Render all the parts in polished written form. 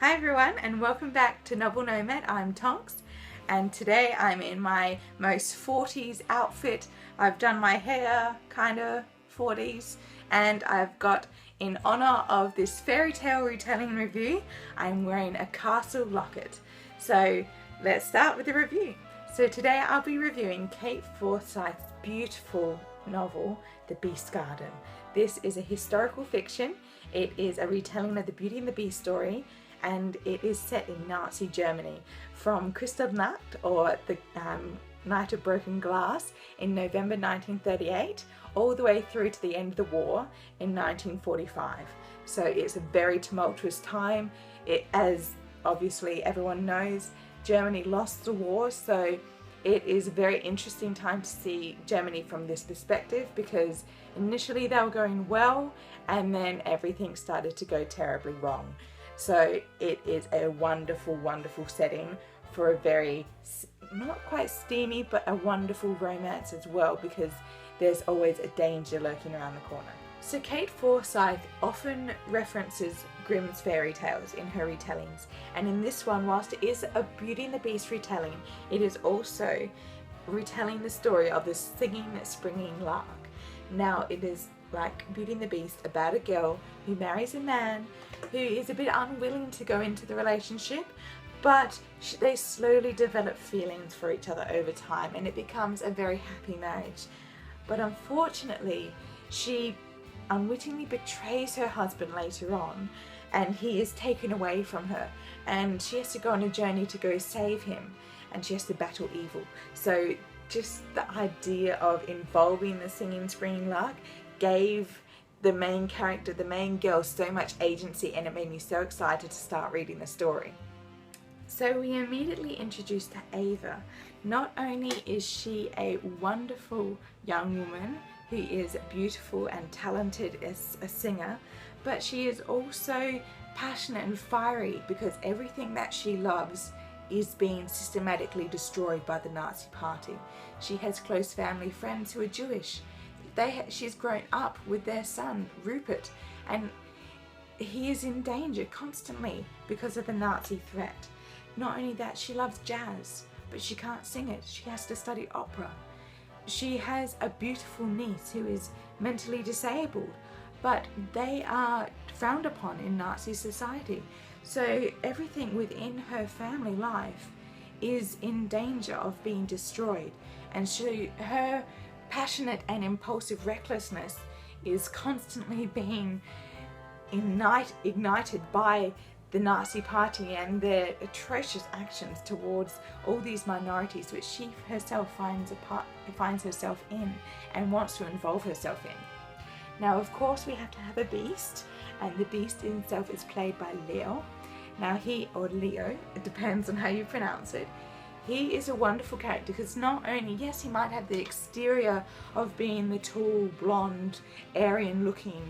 Hi everyone, and welcome back to Novel Nomad. I'm Tonks, and today I'm in my most 40s outfit. I've done my hair kinda 40s, and I've got, in honor of this fairy tale retelling review, I'm wearing a castle locket. So let's start with the review. So today I'll be reviewing Kate Forsyth's beautiful novel, The Beast Garden. This is a historical fiction. It is a retelling of the Beauty and the Beast story, and it is set in Nazi Germany from Kristallnacht, or the Night of Broken Glass, in November 1938, all the way through to the end of the war in 1945. So it's a very tumultuous time. As obviously everyone knows, Germany lost the war, so it is a very interesting time to see Germany from this perspective, because initially they were going well and then everything started to go terribly wrong. So it is a wonderful, wonderful setting for a very, not quite steamy, but a wonderful romance as well, because there's always a danger lurking around the corner. So Kate Forsyth often references Grimm's fairy tales in her retellings, and in this one, whilst it is a Beauty and the Beast retelling, it is also retelling the story of the singing, springing lark. Now it is like Beauty and the Beast, about a girl who marries a man who is a bit unwilling to go into the relationship, but they slowly develop feelings for each other over time, and it becomes a very happy marriage. But unfortunately, she unwittingly betrays her husband later on, and he is taken away from her, and she has to go on a journey to go save him, and she has to battle evil. So just the idea of involving the singing springing lark gave the main character, the main girl, so much agency, and it made me so excited to start reading the story. So we immediately introduced to Ava. Not only is she a wonderful young woman who is beautiful and talented as a singer, but she is also passionate and fiery, because everything that she loves is being systematically destroyed by the Nazi Party. She has close family friends who are Jewish. She's grown up with their son, Rupert, and he is in danger constantly because of the Nazi threat. Not only that, she loves jazz, but she can't sing it. She has to study opera. She has a beautiful niece who is mentally disabled, but they are frowned upon in Nazi society. So everything within her family life is in danger of being destroyed, and her passionate and impulsive recklessness is constantly being ignited by the Nazi Party and their atrocious actions towards all these minorities, which she herself finds herself in and wants to involve herself in. Now, of course, we have to have a beast, and the beast himself is played by Leo. Now Leo, it depends on how you pronounce it. He is a wonderful character, because not only, yes, he might have the exterior of being the tall, blonde, Aryan-looking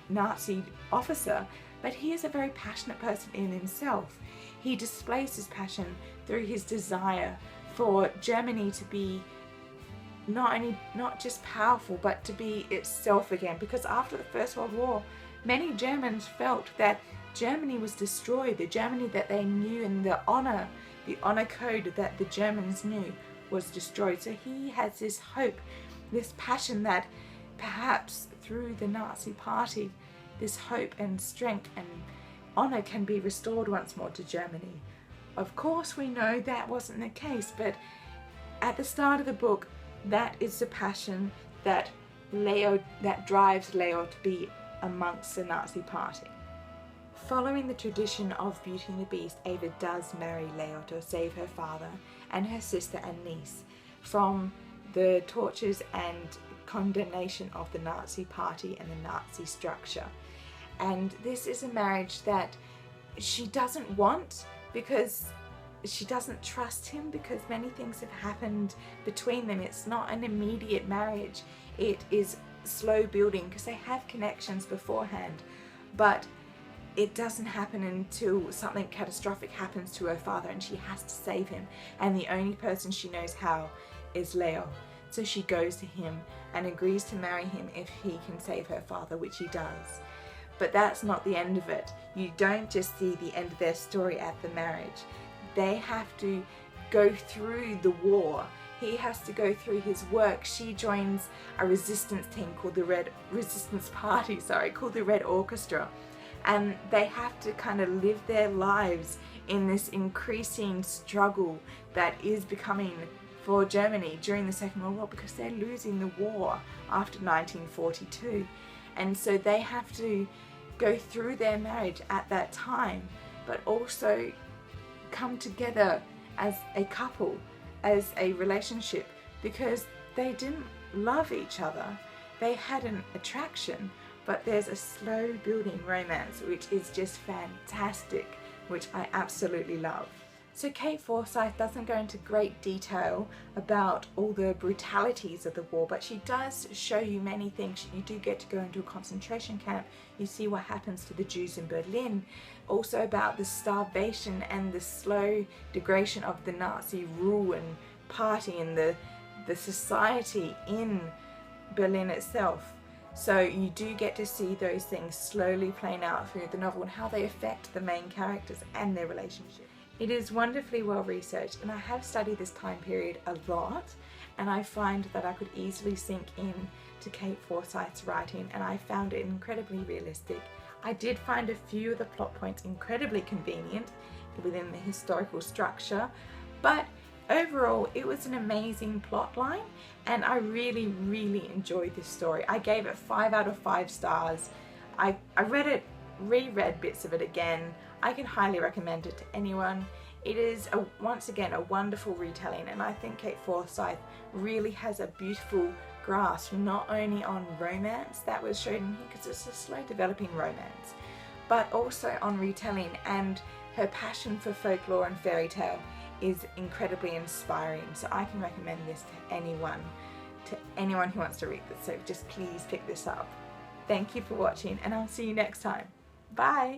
Nazi officer, but he is a very passionate person in himself. He displays his passion through his desire for Germany to be not just powerful, but to be itself again, because after the First World War, many Germans felt that Germany was destroyed. The Germany that they knew, and the honor code that the Germans knew, was destroyed. So he has this hope, this passion that perhaps through the Nazi Party, this hope and strength and honor can be restored once more to Germany. Of course, we know that wasn't the case, but at the start of the book, that is the passion that drives Leo to be amongst the Nazi Party. Following the tradition of Beauty and the Beast, Ava does marry Leo to save her father and her sister and niece from the tortures and condemnation of the Nazi Party and the Nazi structure. And this is a marriage that she doesn't want, because she doesn't trust him, because many things have happened between them. It's not an immediate marriage. It is slow building, because they have connections beforehand, but it doesn't happen until something catastrophic happens to her father and she has to save him, and the only person she knows how is Leo. So she goes to him and agrees to marry him if he can save her father, which he does. But that's not the end of it. You don't just see the end of their story at the marriage. They have to go through the war. He has to go through his work. She joins a resistance team called the Red Orchestra. And they have to kind of live their lives in this increasing struggle that is becoming for Germany during the Second World War, because they're losing the war after 1942. And so they have to go through their marriage at that time, but also come together as a couple, as a relationship, because they didn't love each other. They had an attraction, but there's a slow building romance, which is just fantastic, which I absolutely love. So Kate Forsyth doesn't go into great detail about all the brutalities of the war, but she does show you many things. You do get to go into a concentration camp. You see what happens to the Jews in Berlin. Also about the starvation and the slow degradation of the Nazi rule and party and the society in Berlin itself. So you do get to see those things slowly playing out through the novel and how they affect the main characters and their relationship. It is wonderfully well researched, and I have studied this time period a lot, and I find that I could easily sink in to Kate Forsyth's writing, and I found it incredibly realistic. I did find a few of the plot points incredibly convenient within the historical structure, but overall it was an amazing plot line, and I really enjoyed this story. I gave it 5 out of 5 stars. I read it, reread bits of it again. I can highly recommend it to anyone. It is once again a wonderful retelling, and I think Kate Forsyth really has a beautiful grasp not only on romance that was shown in here, because it's a slow developing romance, but also on retelling, and her passion for folklore and fairy tale is incredibly inspiring. So I can recommend this to anyone who wants to read this. So just please pick this up. Thank you for watching, and I'll see you next time. Bye!